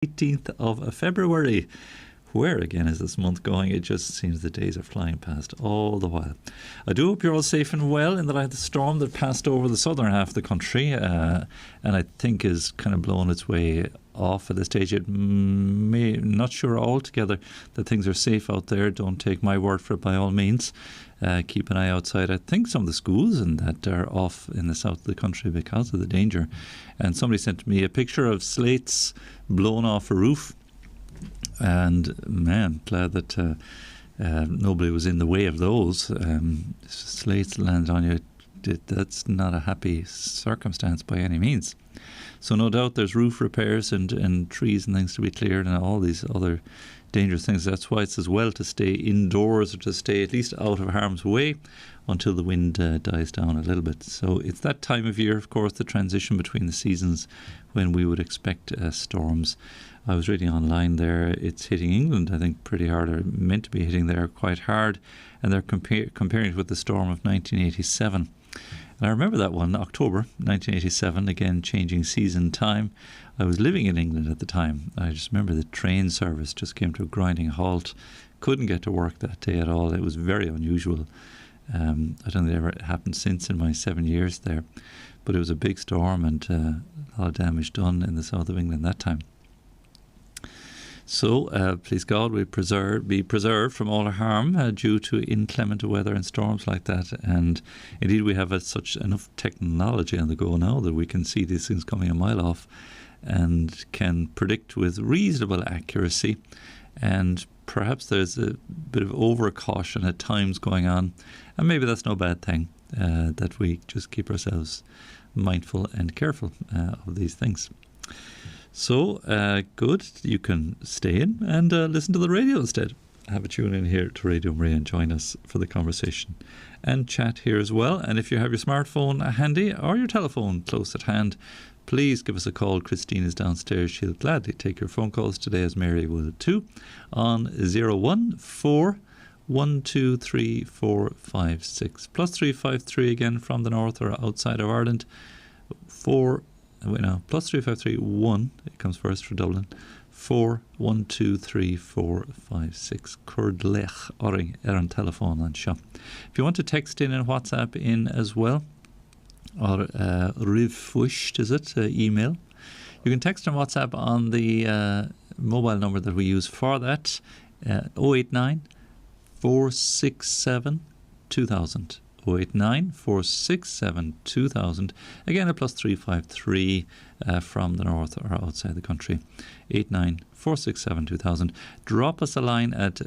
18th of February. Where again is this month going? It just seems the days are flying past all the while. I do hope you're all safe and well in the light of the storm that passed over the southern half of the country and I think is kind of blowing its way off at this stage. Not sure altogether that things are safe out there. Don't take my word for it by all means. Keep an eye outside. I think some of the schools and that are off in the south of the country because of the danger. And somebody sent me a picture of slates blown off a roof. And man, glad that nobody was in the way of those. Slates land on you, that's not a happy circumstance by any means. So no doubt there's roof repairs and trees and things to be cleared and all these other dangerous things. That's why it's as well to stay indoors or to stay at least out of harm's way until the wind dies down a little bit. So it's that time of year, of course, the transition between the seasons when we would expect storms. I was reading online there, it's hitting England, I think, pretty hard, or meant to be hitting there quite hard, and they're comparing it with the storm of 1987. And I remember that one, October 1987, again changing season time. I was living in England at the time. I just remember the train service just came to a grinding halt. Couldn't get to work that day at all. It was very unusual. I don't think it ever happened since in my 7 years there. But it was a big storm and a lot of damage done in the south of England that time. So, please God, we be preserved from all harm due to inclement weather and storms like that. And indeed, we have such enough technology on the go now that we can see these things coming a mile off and can predict with reasonable accuracy. And perhaps there's a bit of over-caution at times going on. And maybe that's no bad thing, that we just keep ourselves mindful and careful of these things. So, good. You can stay in and listen to the radio instead. Have a tune in here to Radio Maria and join us for the conversation and chat here as well. And if you have your smartphone handy or your telephone close at hand, please give us a call. Christine is downstairs. She'll gladly take your phone calls today, as Mary will too, on 014 123 456 plus 353 again from the north or outside of Ireland. Plus 3531, it comes first for Dublin, 412345 Curdlech Oring on telephone and shop. If you want to text in and WhatsApp in as well, or rivfusht, is it, email, you can text and WhatsApp on the mobile number that we use for that, 089 467 2000. 089 467 2000. Again, a plus 353 from the north or outside the country. 89 467 2000. Drop us a line at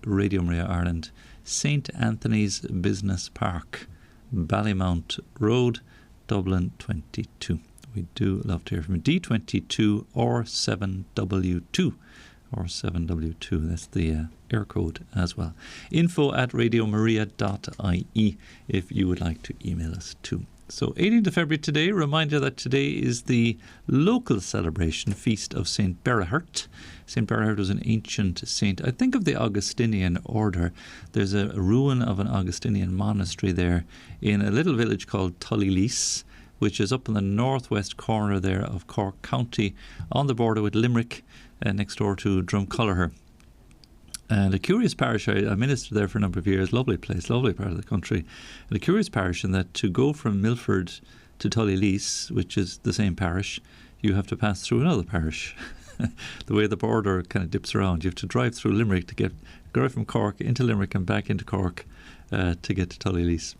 Radio Maria Ireland, St. Anthony's Business Park, Ballymount Road, Dublin 22. We do love to hear from you. D22 or 7W2. Or 7W2, that's the air code as well. info@radiomaria.ie if you would like to email us too. So 18th of February today, reminder that today is the local celebration feast of St. Berahert. St. Berahert was an ancient saint, I think of the Augustinian order. There's a ruin of an Augustinian monastery there in a little village called Tullylease, which is up in the northwest corner there of Cork County on the border with Limerick, next door to Drumculliher. And a curious parish, I ministered there for a number of years, lovely place, lovely part of the country. And a curious parish in that to go from Milford to Tullylease, which is the same parish, you have to pass through another parish. The way the border kind of dips around, you have to drive through Limerick to go from Cork into Limerick and back into Cork to get to Tullylease.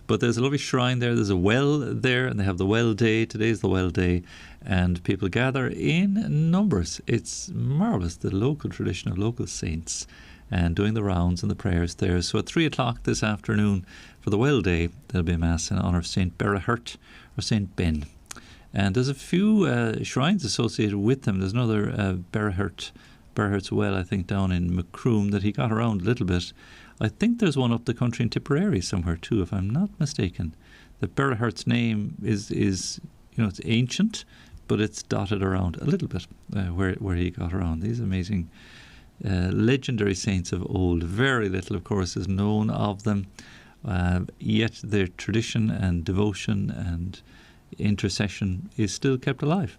But there's a lovely shrine there, there's a well there, and they have the well day. Today's the well day, and people gather in numbers. It's marvellous, the local tradition of local saints and doing the rounds and the prayers there. So at 3 o'clock this afternoon for the well day, there'll be a mass in honour of St. Berahert or St. Ben. And there's a few shrines associated with them. There's another Berahert's well, I think, down in Macroom that he got around a little bit. I think there's one up the country in Tipperary somewhere too, if I'm not mistaken. The Berahert's name is it's ancient, but it's dotted around a little bit where he got around. These amazing legendary saints of old. Very little, of course, is known of them, yet their tradition and devotion and intercession is still kept alive.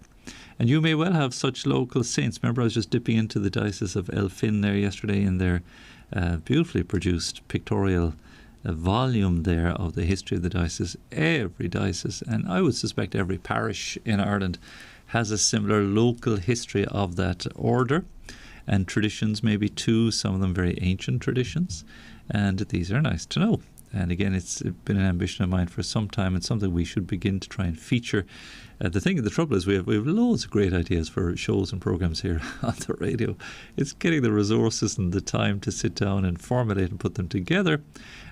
And you may well have such local saints. Remember, I was just dipping into the Diocese of Elphin there yesterday in their beautifully produced pictorial volume there of the history of the diocese. Every diocese, and I would suspect every parish in Ireland, has a similar local history of that order, and traditions maybe too, some of them very ancient traditions, and these are nice to know. And again, it's been an ambition of mine for some time, and something we should begin to try and feature. The trouble is we have loads of great ideas for shows and programs here on the radio. It's getting the resources and the time to sit down and formulate and put them together,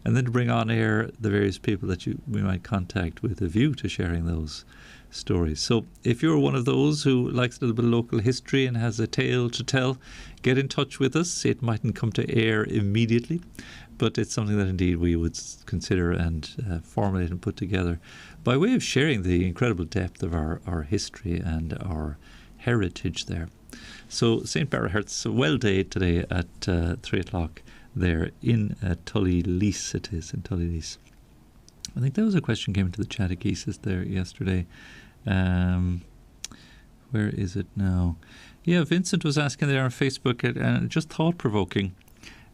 and then to bring on air the various people that we might contact with a view to sharing those stories. So if you're one of those who likes a little bit of local history and has a tale to tell, get in touch with us. It mightn't come to air immediately, but it's something that indeed we would consider and formulate and put together by way of sharing the incredible depth of our history and our heritage there. So St. Berahurt's, well day today at 3 o'clock there in Tullylease. It is in Tullylease. I think there was a question came into the Chatechesis there yesterday. Where is it now? Yeah, Vincent was asking there on Facebook, and just thought-provoking.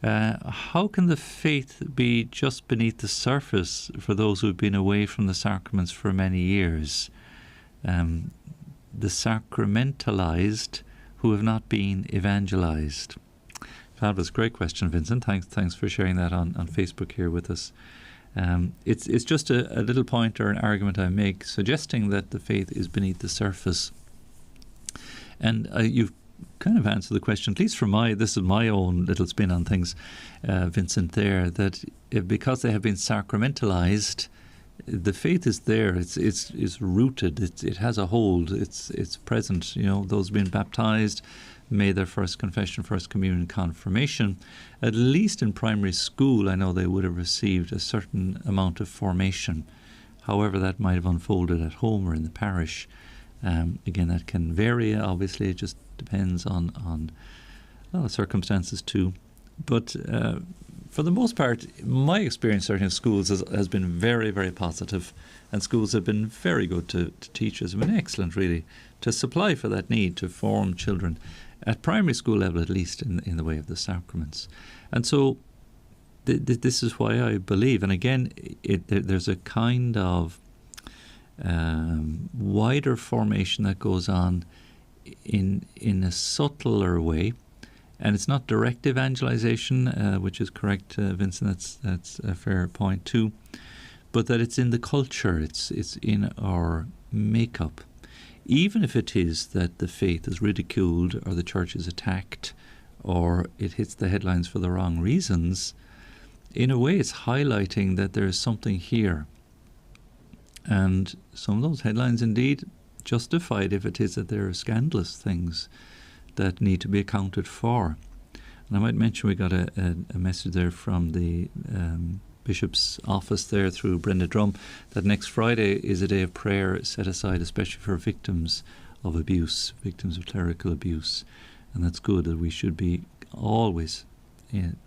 How can the faith be just beneath the surface for those who've been away from the sacraments for many years? The sacramentalized who have not been evangelized. Fabulous, great question, Vincent. Thanks for sharing that on Facebook here with us. It's just a little point or an argument I make, suggesting that the faith is beneath the surface. And you've kind of answered the question, at least this is my own little spin on things, Vincent, there, that because they have been sacramentalized, the faith is there, it's rooted, it has a hold, it's present. Those who've been baptized, made their first confession, first communion, confirmation, at least in primary school, I know they would have received a certain amount of formation. However, that might have unfolded at home or in the parish. Again, that can vary, obviously. It just depends on circumstances too. But for the most part, my experience certainly in schools has been very, very positive, and schools have been very good to teachers. Have been excellent, really, to supply for that need to form children at primary school level, at least in the way of the sacraments. And so this is why I believe, and again, there's a kind of wider formation that goes on in a subtler way, and it's not direct evangelization, which is correct, Vincent. That's a fair point too, but that it's in the culture, it's in our makeup. Even if it is that the faith is ridiculed or the church is attacked or it hits the headlines for the wrong reasons, in a way it's highlighting that there is something here. And some of those headlines indeed justified if it is that there are scandalous things that need to be accounted for. And I might mention we got a message there from the Bishop's office there through Brenda Drum that next Friday is a day of prayer set aside especially for victims of abuse, victims of clerical abuse. And that's good, that we should be always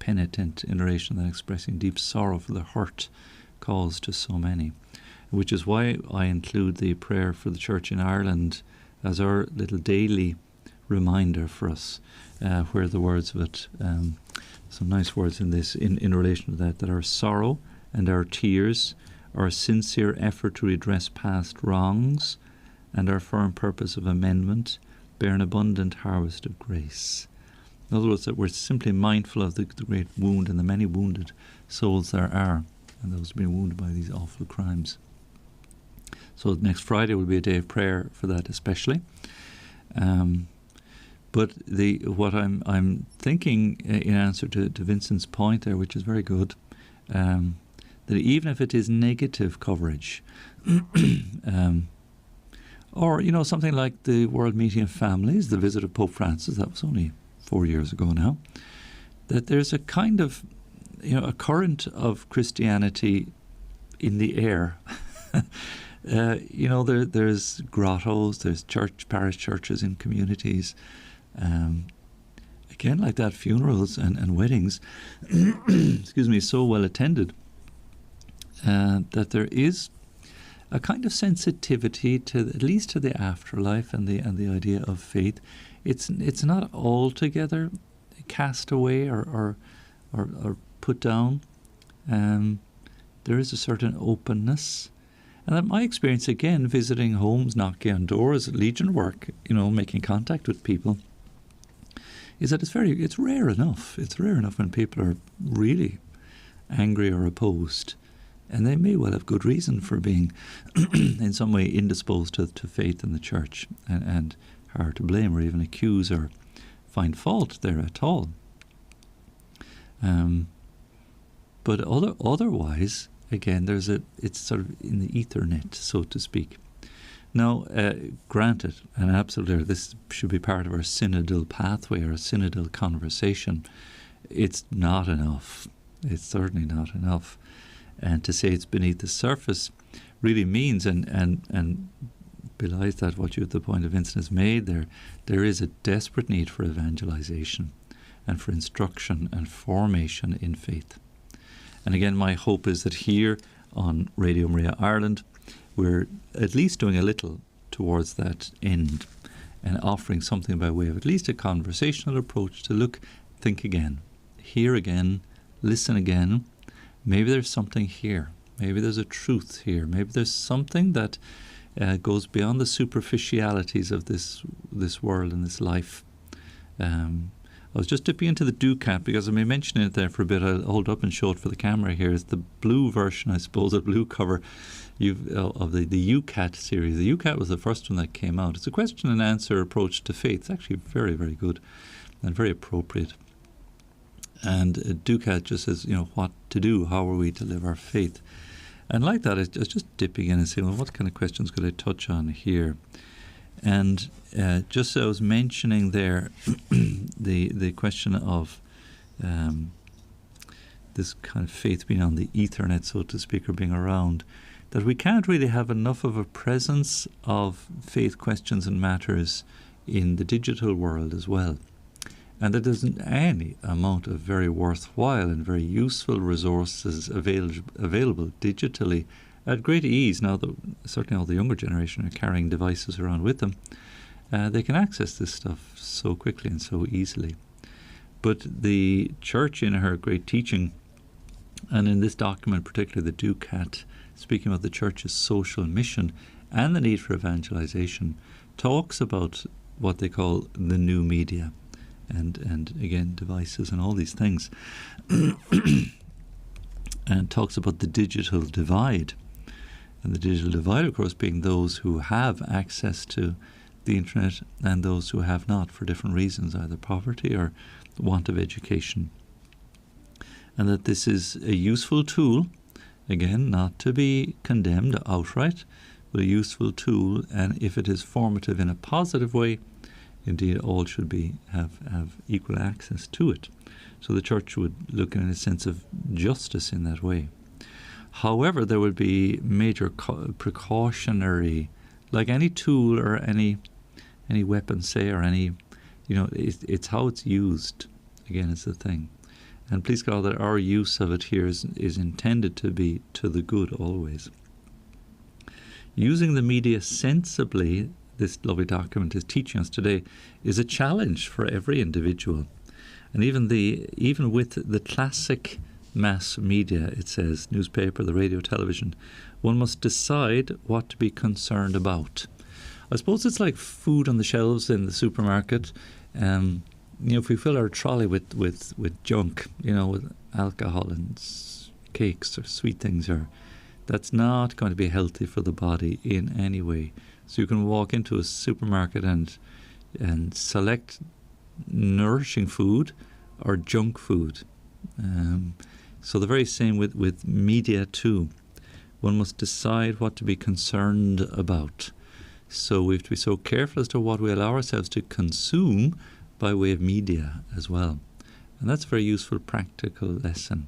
penitent in relation to that, expressing deep sorrow for the hurt caused to so many. Which is why I include the prayer for the Church in Ireland as our little daily reminder for us, where the words of it, some nice words in this, in relation to that our sorrow and our tears, our sincere effort to redress past wrongs, and our firm purpose of amendment bear an abundant harvest of grace. In other words, that we're simply mindful of the great wound and the many wounded souls there are, and those who have been wounded by these awful crimes. So next Friday will be a day of prayer for that especially. But what I'm thinking in answer to Vincent's point there, which is very good, that even if it is negative coverage, or something like the World Meeting of Families, the visit of Pope Francis, that was only 4 years ago now, that there's a kind of a current of Christianity in the air. There's grottos, there's parish churches in communities. Again, like that, funerals and weddings, excuse me, so well attended that there is a kind of sensitivity to, at least to the afterlife and the idea of faith. It's not altogether cast away or put down. There is a certain openness. And that my experience, again, visiting homes, knocking on doors, Legion work, making contact with people, is that it's rare enough. It's rare enough when people are really angry or opposed. And they may well have good reason for being in some way indisposed to faith in the church and hard to blame or even accuse or find fault there at all. But otherwise, again, it's sort of in the Ethernet, so to speak. Now, granted, and absolutely, this should be part of our synodal pathway or a synodal conversation. It's not enough. It's certainly not enough. And to say it's beneath the surface really means, and belies that the point of Vincent has made there is a desperate need for evangelization and for instruction and formation in faith. And again, my hope is that here on Radio Maria Ireland, we're at least doing a little towards that end and offering something by way of at least a conversational approach to look, think again, hear again, listen again. Maybe there's something here. Maybe there's a truth here. Maybe there's something that goes beyond the superficialities of this world and this life. I was just dipping into the Ducat because I may mention it there for a bit. I'll hold up and show it for the camera here. It's the blue version, I suppose, a blue cover of the UCAT series. The UCAT was the first one that came out. It's a question and answer approach to faith. It's actually very, very good and very appropriate. And Ducat just says, what to do, how are we to live our faith? And like that, I was just dipping in and saying, well, what kind of questions could I touch on here? And just as I was mentioning there, the question of this kind of faith being on the Ethernet, so to speak, or being around, that we can't really have enough of a presence of faith questions and matters in the digital world as well. And that there's any amount of very worthwhile and very useful resources available digitally at great ease. Now, certainly all the younger generation are carrying devices around with them. They can access this stuff so quickly and so easily. But the Church, in her great teaching, and in this document, particularly the Ducat, speaking about the Church's social mission and the need for evangelization, talks about what they call the new media. And again, devices and all these things. And talks about the digital divide. And the digital divide, of course, being those who have access to the internet and those who have not for different reasons, either poverty or want of education. And that this is a useful tool, again, not to be condemned outright, but a useful tool, and if it is formative in a positive way, indeed, all should have equal access to it. So the Church would look in a sense of justice in that way. However, there would be major precautionary, like any tool or any weapon, say, or any, it's how it's used. Again, is the thing. And please God that our use of it here is intended to be to the good always. Using the media sensibly, this lovely document is teaching us today, is a challenge for every individual. And even with the classic mass media, it says, newspaper, the radio, television, one must decide what to be concerned about. I suppose it's like food on the shelves in the supermarket. If we fill our trolley with junk, with alcohol and cakes or sweet things, that's not going to be healthy for the body in any way. So you can walk into a supermarket and select nourishing food or junk food. So the very same with media too. One must decide what to be concerned about. So we have to be so careful as to what we allow ourselves to consume by way of media as well. And that's a very useful practical lesson.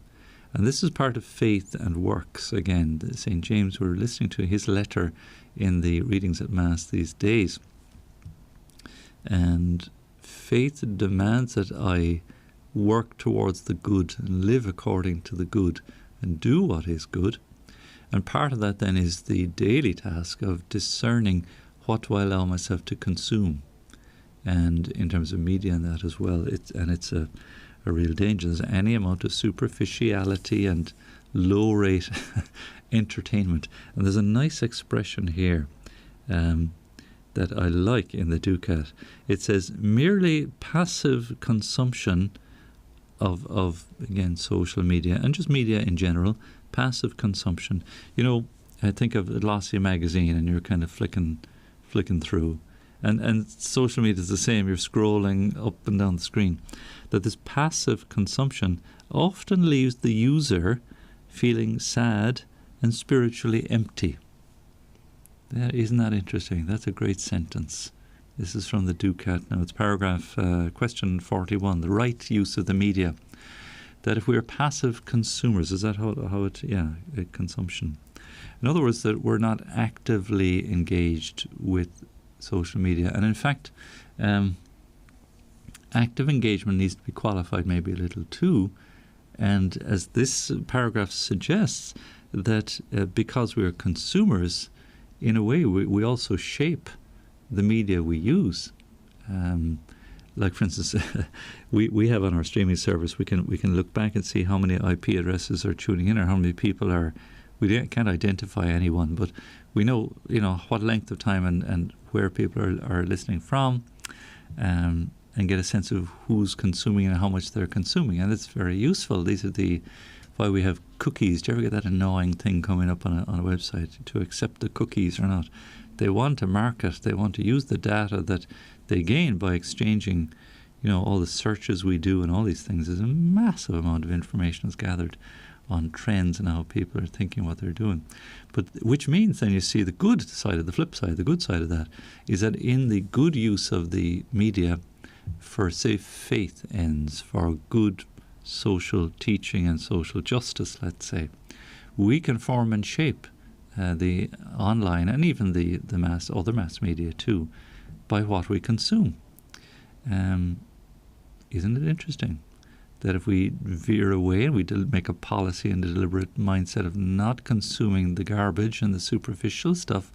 And this is part of faith and works. Again, St. James, we're listening to his letter in the readings at Mass these days. And faith demands that I work towards the good and live according to the good and do what is good. And part of that then is the daily task of discerning what do I allow myself to consume. And in terms of media and that as well, it's a real danger. There's any amount of superficiality and low-rate entertainment. And there's a nice expression here that I like in the Ducat. It says, merely passive consumption of again, social media, and just media in general, passive consumption. I think of Glossy magazine, and you're kind of flicking through. And social media is the same. You're scrolling up and down the screen. That this passive consumption often leaves the user feeling sad and spiritually empty. Isn't that interesting? That's a great sentence. This is from the Ducat. Now it's paragraph question 41, the right use of the media. That if we are passive consumers, is that how it, consumption. In other words, that we're not actively engaged with social media. And in fact, active engagement needs to be qualified maybe a little too. And as this paragraph suggests, that because we are consumers, in a way, we also shape the media we use. Like, for instance, we have on our streaming service, we can look back and see how many IP addresses are tuning in, or how many people are. We can't identify anyone, but we know, what length of time and where people are listening from, and get a sense of who's consuming and how much they're consuming, and it's very useful. These are why we have cookies. Do you ever get that annoying thing coming up on a website to accept the cookies or not? They want to market. They want to use the data that they gain by exchanging, all the searches we do and all these things. There's a massive amount of information that's gathered on trends and how people are thinking, what they're doing. But which means then you see the good side of the flip side. The good side of that is that in the good use of the media for, say, faith ends, for good social teaching and social justice, let's say, we can form and shape the online and even the other mass media too, by what we consume. Isn't it interesting that if we veer away and we make a policy and a deliberate mindset of not consuming the garbage and the superficial stuff,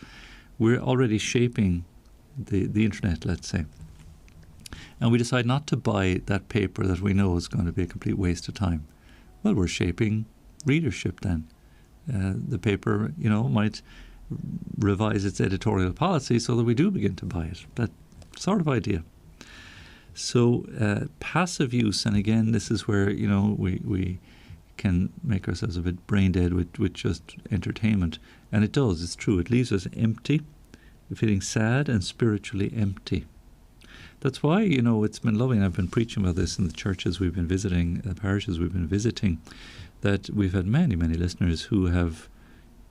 we're already shaping the internet, let's say. And we decide not to buy that paper that we know is going to be a complete waste of time. Well, we're shaping readership then. The paper, might revise its editorial policy so that we do begin to buy it. That sort of idea. So passive use, and again, this is where, we can make ourselves a bit brain dead with just entertainment. And it does, it's true. It leaves us empty, feeling sad and spiritually empty. That's why, it's been lovely, and I've been preaching about this in the churches we've been visiting, the parishes we've been visiting, that we've had many, many listeners who have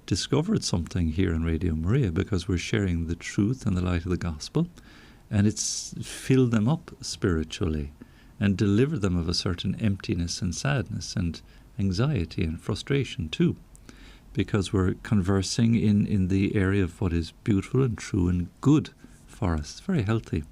discovered something here on Radio Maria because we're sharing the truth and the light of the gospel, and it's filled them up spiritually and delivered them of a certain emptiness and sadness and anxiety and frustration too, because we're conversing in the area of what is beautiful and true and good for us. It's very healthy.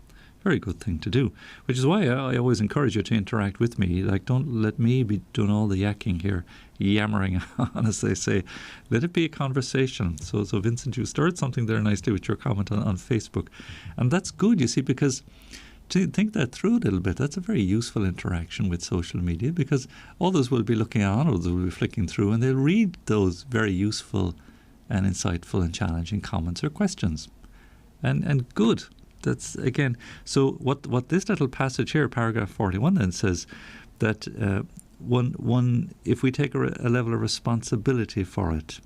Very good thing to do, which is why I always encourage you to interact with me. Like, don't let me be doing all the yakking here, yammering on, as they say. Let it be a conversation. So Vincent, you started something there nicely with your comment on Facebook, and that's good, you see, because to think that through a little bit, that's a very useful interaction with social media, because others will be looking on, others will be flicking through, and they'll read those very useful and insightful and challenging comments or questions, and good. That's again. So what this little passage here, paragraph 41, then says that one if we take a level of responsibility for it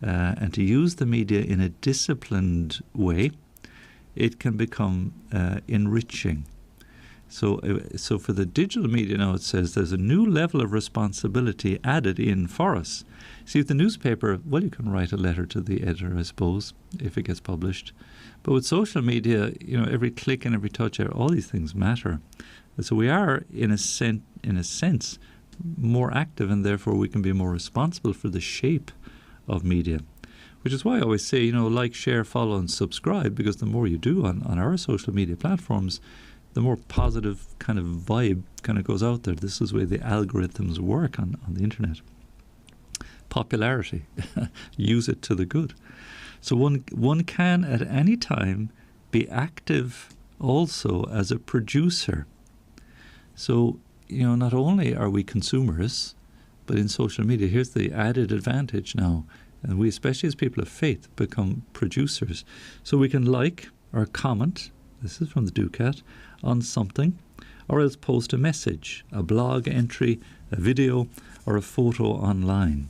and to use the media in a disciplined way, it can become enriching. So for the digital media now, it says there's a new level of responsibility added in for us. See, with the newspaper, well, you can write a letter to the editor, I suppose, if it gets published. But with social media, every click and every touch, all these things matter. And so we are, in a sense, more active, and therefore we can be more responsible for the shape of media. Which is why I always say, like, share, follow, and subscribe, because the more you do on our social media platforms, the more positive kind of vibe kind of goes out there. This is the way the algorithms work on the internet. popularity. Use it to the good. So one can at any time be active also as a producer. So, not only are we consumers, but in social media, here's the added advantage now. And we, especially as people of faith, become producers. So we can like or comment, this is from the Ducat, on something, or else post a message, a blog entry, a video, or a photo online.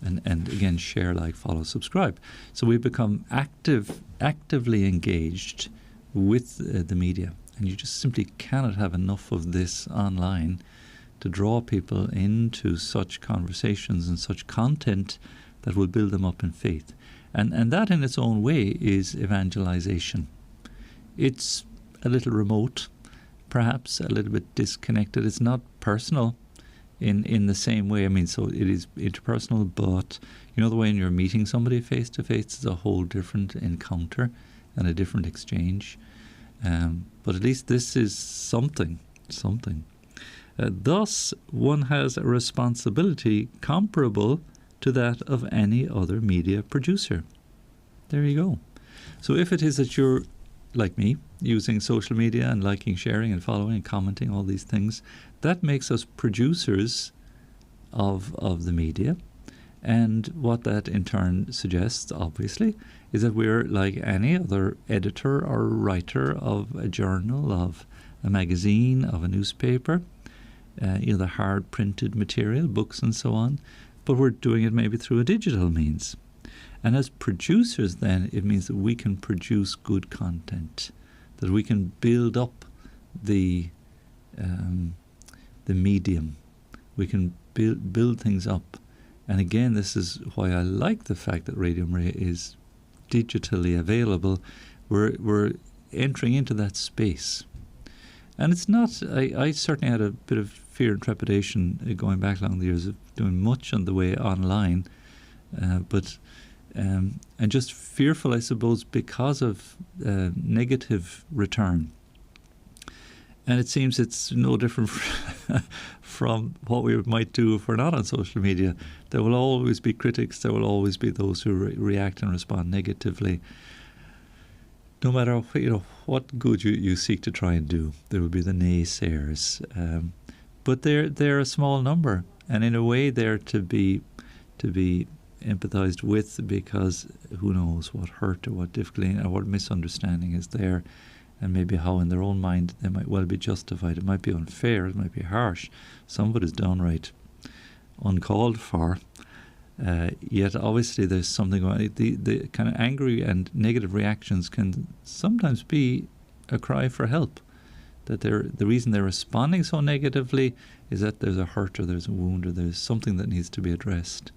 And again, share, like, follow, subscribe. So we become actively engaged with the media. And you just simply cannot have enough of this online to draw people into such conversations and such content that will build them up in faith. And that in its own way is evangelization. It's a little remote, perhaps a little bit disconnected. It's not personal in the same way. I mean, so it is interpersonal, but the way when you're meeting somebody face to face, it's a whole different encounter and a different exchange. But at least this is something. Thus, one has a responsibility comparable to that of any other media producer. There you go. So if it is that you're, like me, using social media and liking, sharing and following and commenting, all these things, that makes us producers of the media. And what that in turn suggests, obviously, is that we're like any other editor or writer of a journal, of a magazine, of a newspaper, the hard printed material, books and so on, but we're doing it maybe through a digital means. And as producers then, it means that we can produce good content, that we can build up the medium. We can build things up. And again, this is why I like the fact that Radio Maria is digitally available. We're entering into that space. And it's not, I certainly had a bit of fear and trepidation going back along the years of doing much on the way online, and just fearful, I suppose, because of negative return. And it seems it's no different from what we might do if we're not on social media. There will always be critics. There will always be those who react and respond negatively. No matter what good you seek to try and do, there will be the naysayers. But they're a small number, and in a way they're to be empathized with, because who knows what hurt or what difficulty or what misunderstanding is there, and maybe how in their own mind they might well be justified. It might be unfair, it might be harsh, some of it is downright uncalled for. Yet obviously there's something going on. The kind of angry and negative reactions can sometimes be a cry for help. That the reason they're responding so negatively is that there's a hurt or there's a wound or there's something that needs to be addressed.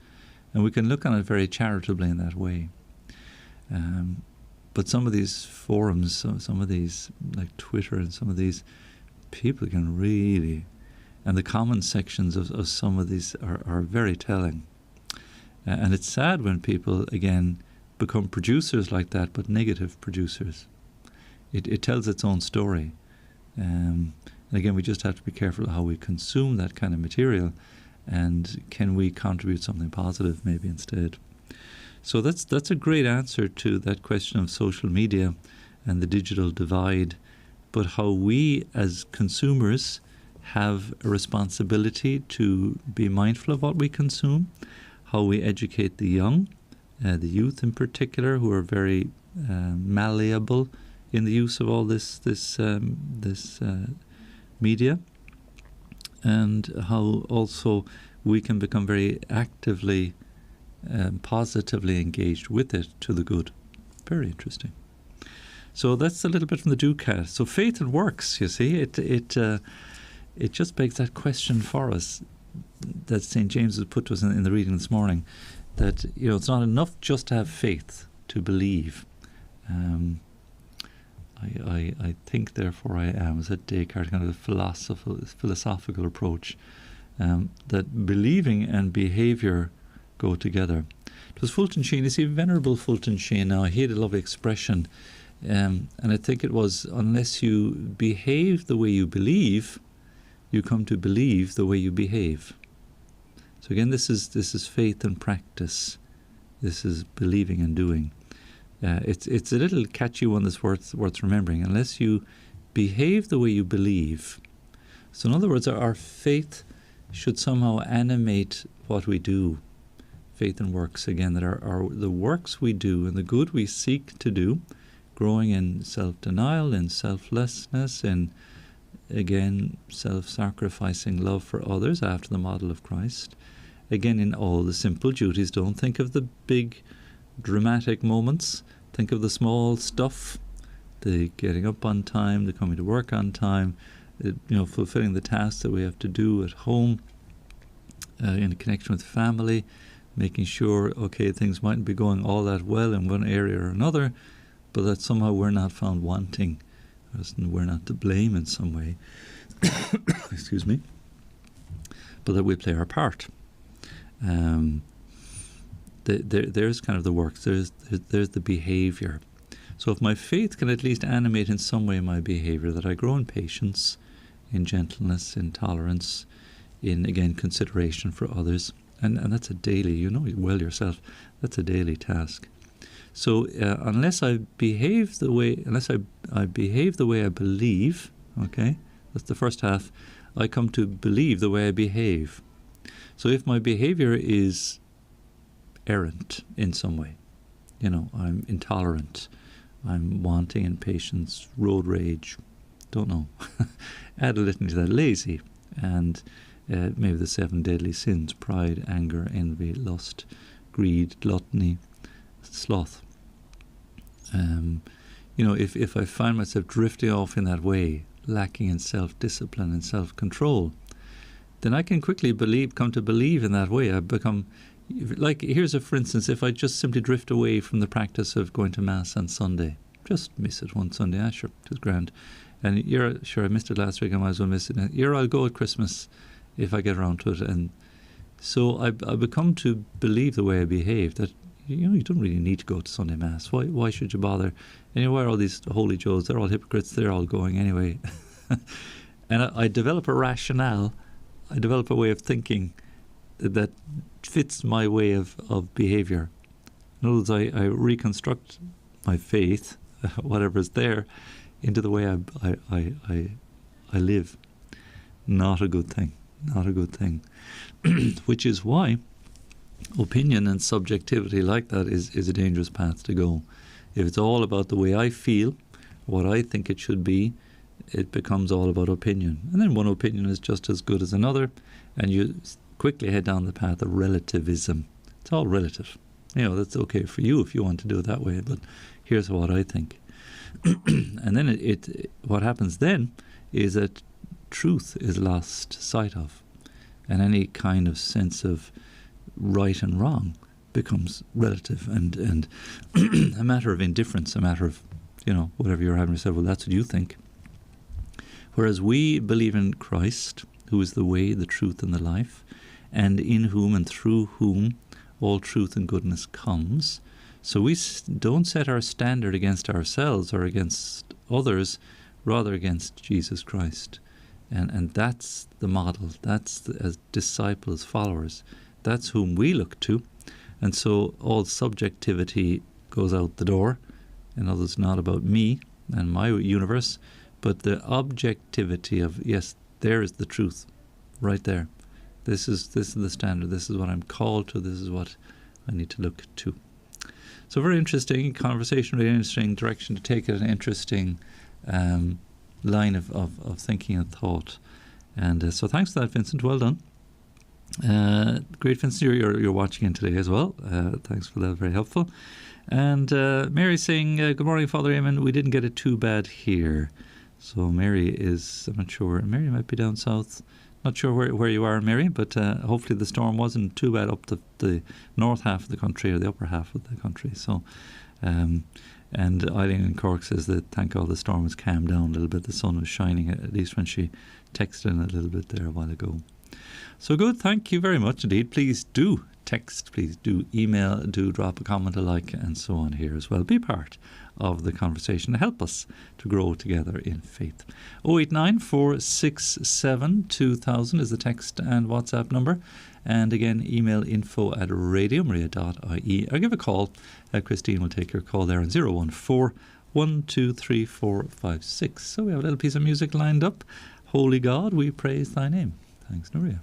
And we can look on it very charitably in that way. But some of these forums, some of these, like Twitter, and some of these people can really, and the comment sections of some of these are very telling. And it's sad when people, again, become producers like that, but negative producers. It tells its own story. And again, we just have to be careful how we consume that kind of material, and can we contribute something positive maybe instead. So that's a great answer to that question of social media and the digital divide, but how we as consumers have a responsibility to be mindful of what we consume, how we educate the young, the youth in particular, who are very malleable in the use of all this media, and how also we can become very actively positively engaged with it to the good. Very interesting. So that's a little bit from the Ducat. So faith and works, you see, it just begs that question for us that St. James has put to us in the reading this morning, that it's not enough just to have faith, to believe. I think, therefore I am, said Descartes, kind of the philosophical approach, that believing and behaviour go together. It was Fulton Sheen, you see, Venerable Fulton Sheen now, he had a lovely expression, and I think it was, unless you behave the way you believe, you come to believe the way you behave. So again, this is faith and practice. This is believing and doing. It's a little catchy one that's worth remembering. Unless you behave the way you believe. So in other words, our faith should somehow animate what we do. Faith and works, again, that are the works we do and the good we seek to do, growing in self-denial, in selflessness, in, again, self-sacrificing love for others after the model of Christ. Again, in all the simple duties. Don't think of the big dramatic moments. Think of the small stuff, the getting up on time, the coming to work on time, fulfilling the tasks that we have to do at home, in connection with family, making sure, okay, things mightn't be going all that well in one area or another, but that somehow we're not found wanting, we're not to blame in some way, excuse me, but that we play our part. There's kind of the works, there's the behaviour. So if my faith can at least animate in some way my behaviour, that I grow in patience, in gentleness, in tolerance, in, again, consideration for others, and that's a daily, you know well yourself, that's a daily task. So unless I behave the way I believe, okay, that's the first half, I come to believe the way I behave. So if my behaviour is errant in some way, I'm intolerant, I'm wanting, impatience, road rage, don't know, add a litany to that, lazy, and maybe the 7 deadly sins: pride, anger, envy, lust, greed, gluttony, sloth. If I find myself drifting off in that way, lacking in self-discipline and self-control, then I can quickly come to believe in that way. I become, like, here's for instance, if I just simply drift away from the practice of going to Mass on Sunday, just miss it one Sunday, sure, it was grand. And I missed it last week, I might as well miss it. I'll go at Christmas if I get around to it. And so I become to believe the way I behave, that you don't really need to go to Sunday Mass. Why should you bother? And why are all these holy Joes? They're all hypocrites. They're all going anyway. And I develop a rationale. I develop a way of thinking that fits my way of behaviour. In other words, I reconstruct my faith, whatever's there, into the way I live. Not a good thing. Not a good thing. Which is why opinion and subjectivity like that is a dangerous path to go. If it's all about the way I feel, what I think it should be, it becomes all about opinion. And then one opinion is just as good as another, and you quickly head down the path of relativism. It's all relative. That's okay for you if you want to do it that way, but here's what I think. And then what happens then is that truth is lost sight of, and any kind of sense of right and wrong becomes relative and a matter of indifference, a matter of, whatever you're having to say, well, that's what you think. Whereas we believe in Christ, who is the way, the truth, and the life, and in whom and through whom all truth and goodness comes. So we don't set our standard against ourselves or against others, rather against Jesus Christ. And that's the model. That's as disciples, followers. That's whom we look to. And so all subjectivity goes out the door. In other words, not about me and my universe, but the objectivity of, yes, there is the truth, right there. This is the standard. This is what I'm called to. This is what I need to look to. So very interesting conversation, really interesting direction to take it, an interesting line of thinking and thought. And so thanks for that, Vincent. Well done. Great, Vincent, you're watching in today as well. Thanks for that, very helpful. And Mary saying, good morning, Father Eamonn. We didn't get it too bad here. So Mary is, I'm not sure, Mary might be down south. Not sure where you are, Mary, but hopefully the storm wasn't too bad up the north half of the country or the upper half of the country. So, and Eileen in Cork says that thank God the storm has calmed down a little bit. The sun was shining, at least when she texted in a little bit there a while ago. So good, thank you very much indeed. Please do text, please do email, do drop a comment, a like, and so on here as well. Be part of the conversation to help us to grow together in faith. 089 467 2000 is the text and WhatsApp number, And again, email info@radiomaria.ie or give a call. Christine will take your call there on 014-123456. So we have a little piece of music lined up. Holy God, we praise thy name. Thanks, Nuria.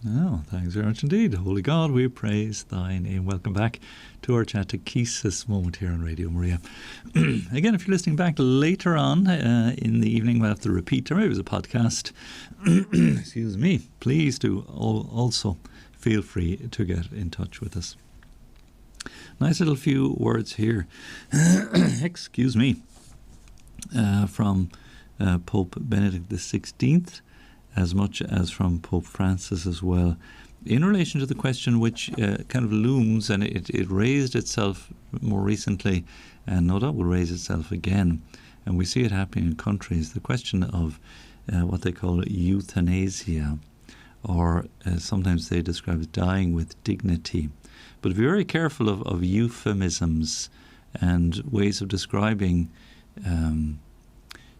Oh, thanks very much indeed. Holy God, we praise thy name. Welcome back to our Chatechesis moment here on Radio Maria. Again, if you're listening back later on in the evening, we'll have to repeat, or maybe it was a podcast, excuse me, please do also feel free to get in touch with us. Nice little few words here, excuse me, from Pope Benedict XVI, as much as from Pope Francis as well, in relation to the question which kind of looms, and it raised itself more recently, and no doubt will raise itself again, and we see it happening in countries, the question of what they call euthanasia, or sometimes they describe it dying with dignity. But be very careful of euphemisms and ways of describing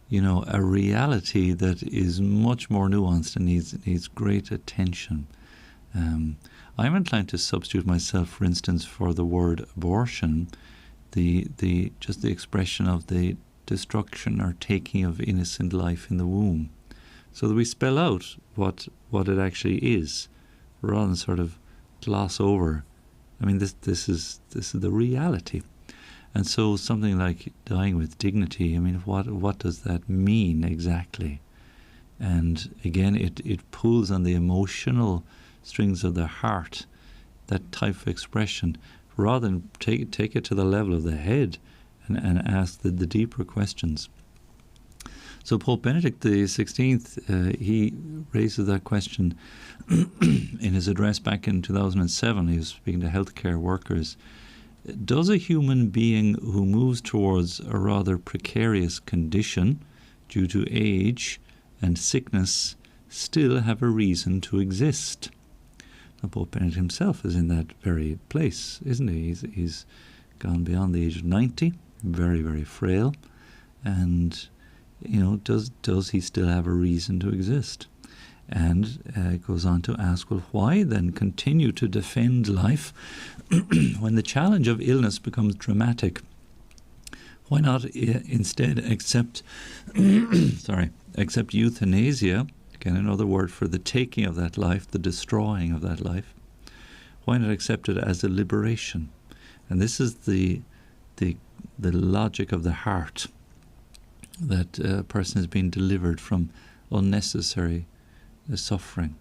a reality that is much more nuanced and needs great attention. I'm inclined to substitute myself, for instance, for the word abortion, just the expression of the destruction or taking of innocent life in the womb, so that we spell out what it actually is, rather than sort of gloss over. I mean, this is the reality. And so something like dying with dignity, I mean, what does that mean exactly? And again, it pulls on the emotional strings of the heart, that type of expression, rather than take it to the level of the head and ask the deeper questions. So Pope Benedict XVI, he raises that question in his address back in 2007. He was speaking to healthcare workers. Does a human being who moves towards a rather precarious condition due to age and sickness still have a reason to exist? Now, Pope Benedict himself is in that very place, isn't he? He's gone beyond the age of 90, very, very frail, and does he still have a reason to exist? And it goes on to ask, well, why then continue to defend life when the challenge of illness becomes dramatic? Why not instead accept euthanasia, again another word for the taking of that life, the destroying of that life? Why not accept it as a liberation? And this is the logic of the heart, that a person has been delivered from unnecessary suffering,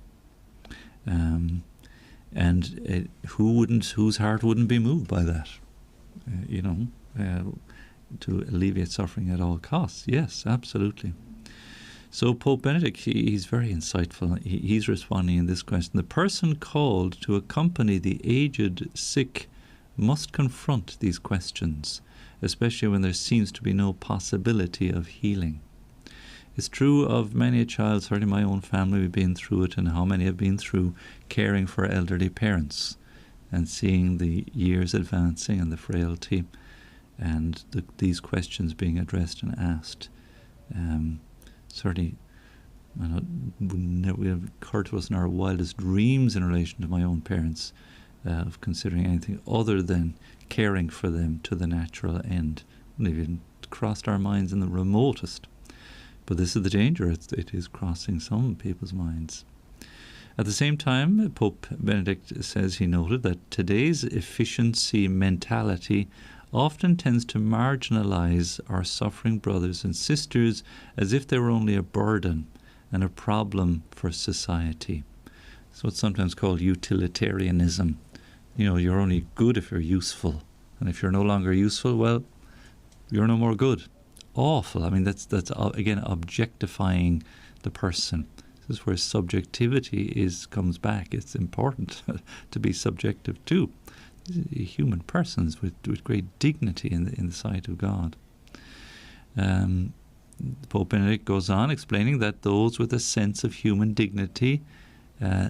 and whose heart wouldn't be moved by that? To alleviate suffering at all costs. Yes, absolutely. So Pope Benedict, he's very insightful. He's responding in this question. The person called to accompany the aged sick must confront these questions, especially when there seems to be no possibility of healing. It's true of many a child, certainly my own family, we've been through it, and how many have been through caring for elderly parents and seeing the years advancing and the frailty, and these questions being addressed and asked. Certainly, would have occurred to us in our wildest dreams in relation to my own parents of considering anything other than caring for them to the natural end. Wouldn't even crossed our minds in the remotest. But this is the danger. It is crossing some people's minds. At the same time, Pope Benedict says, he noted that today's efficiency mentality often tends to marginalize our suffering brothers and sisters as if they were only a burden and a problem for society. It's what's sometimes called utilitarianism. You're only good if you're useful. And if you're no longer useful, well, you're no more good. Awful. I mean, that's again objectifying the person. This is where subjectivity comes back. It's important to be subjective too. Human persons with great dignity in the sight of God. Pope Benedict goes on explaining that those with a sense of human dignity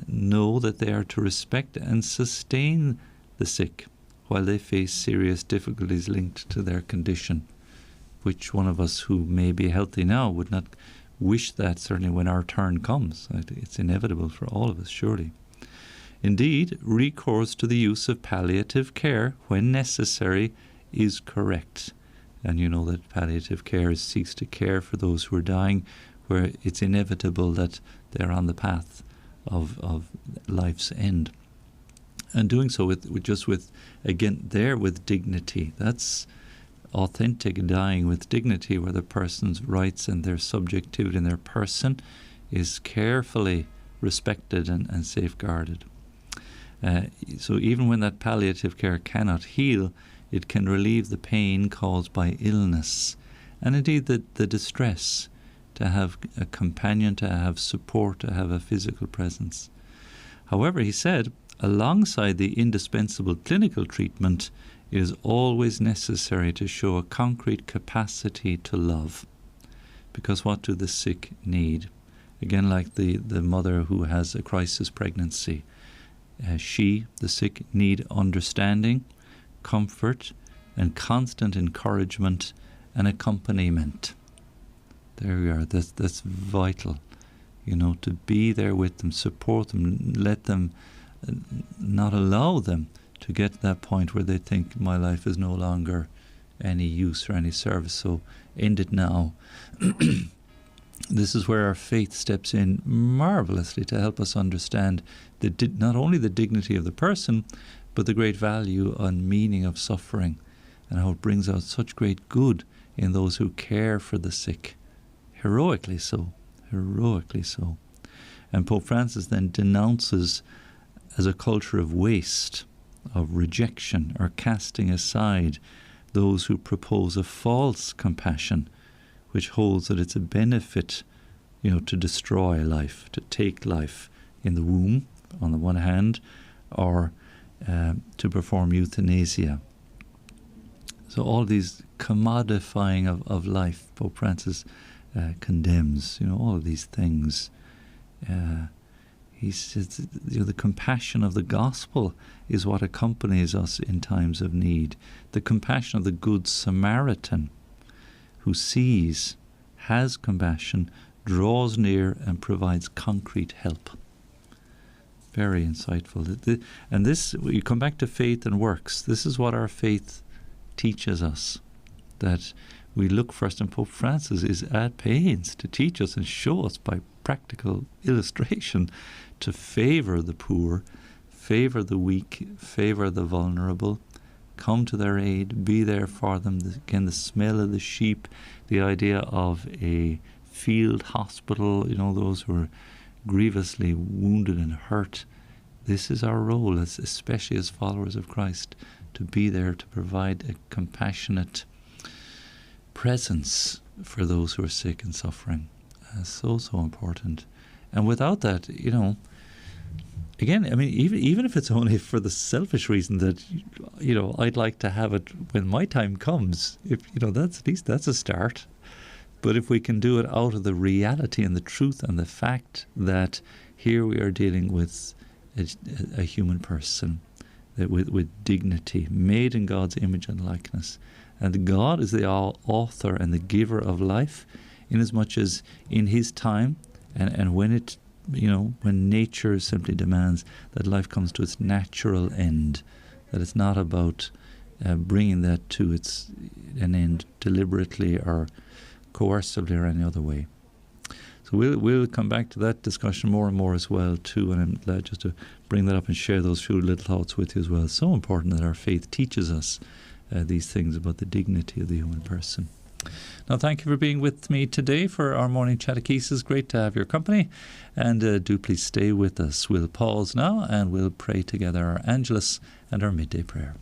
know that they are to respect and sustain the sick while they face serious difficulties linked to their condition. Which one of us who may be healthy now would not wish that, certainly when our turn comes? It's inevitable for all of us, surely. Indeed, recourse to the use of palliative care when necessary is correct. And you know that palliative care seeks to care for those who are dying, where it's inevitable that they're on the path of life's end. And doing so with dignity. That's authentic dying with dignity, where the person's rights and their subjectivity and their person is carefully respected and safeguarded. So even when that palliative care cannot heal, it can relieve the pain caused by illness, and indeed the distress, to have a companion, to have support, to have a physical presence. However, he said, alongside the indispensable clinical treatment, it is always necessary to show a concrete capacity to love. Because what do the sick need? Again, like the mother who has a crisis pregnancy, she, the sick, need understanding, comfort, and constant encouragement and accompaniment. There we are. That's vital. To be there with them, support them, let them, not allow them to get to that point where they think my life is no longer any use or any service, so end it now. This is where our faith steps in marvelously to help us understand not only the dignity of the person, but the great value and meaning of suffering, and how it brings out such great good in those who care for the sick, heroically so. heroically so. And Pope Francis then denounces as a culture of waste, of rejection, or casting aside those who propose a false compassion, which holds that it's a benefit, to destroy life, to take life in the womb, on the one hand, or to perform euthanasia. So all these commodifying of life, Pope Francis condemns, all of these things. He says, the compassion of the gospel is what accompanies us in times of need. The compassion of the Good Samaritan, who sees, has compassion, draws near, and provides concrete help. Very insightful. And this, you come back to faith and works. This is what our faith teaches us, that we look first, and Pope Francis is at pains to teach us and show us by practical illustration to favour the poor, favour the weak, favour the vulnerable, come to their aid, be there for them. Again, the smell of the sheep, the idea of a field hospital, those who are grievously wounded and hurt. This is our role, especially as followers of Christ, to be there to provide a compassionate presence for those who are sick and suffering. So important. And without that, again, even if it's only for the selfish reason that, I'd like to have it when my time comes, if, that's at least that's a start. But if we can do it out of the reality and the truth and the fact that here we are dealing with a human person with dignity, made in God's image and likeness, and God is the author and the giver of life, inasmuch as in His time and when it, when nature simply demands that life comes to its natural end, that it's not about bringing that to an end deliberately or coercively or any other way. So we'll come back to that discussion more and more as well too, and I'm glad just to bring that up and share those few little thoughts with you as well. It's so important that our faith teaches us these things about the dignity of the human person. Now, thank you for being with me today for our morning Chatechesis. Great to have your company, and do please stay with us. We'll pause now and we'll pray together our Angelus and our midday prayer.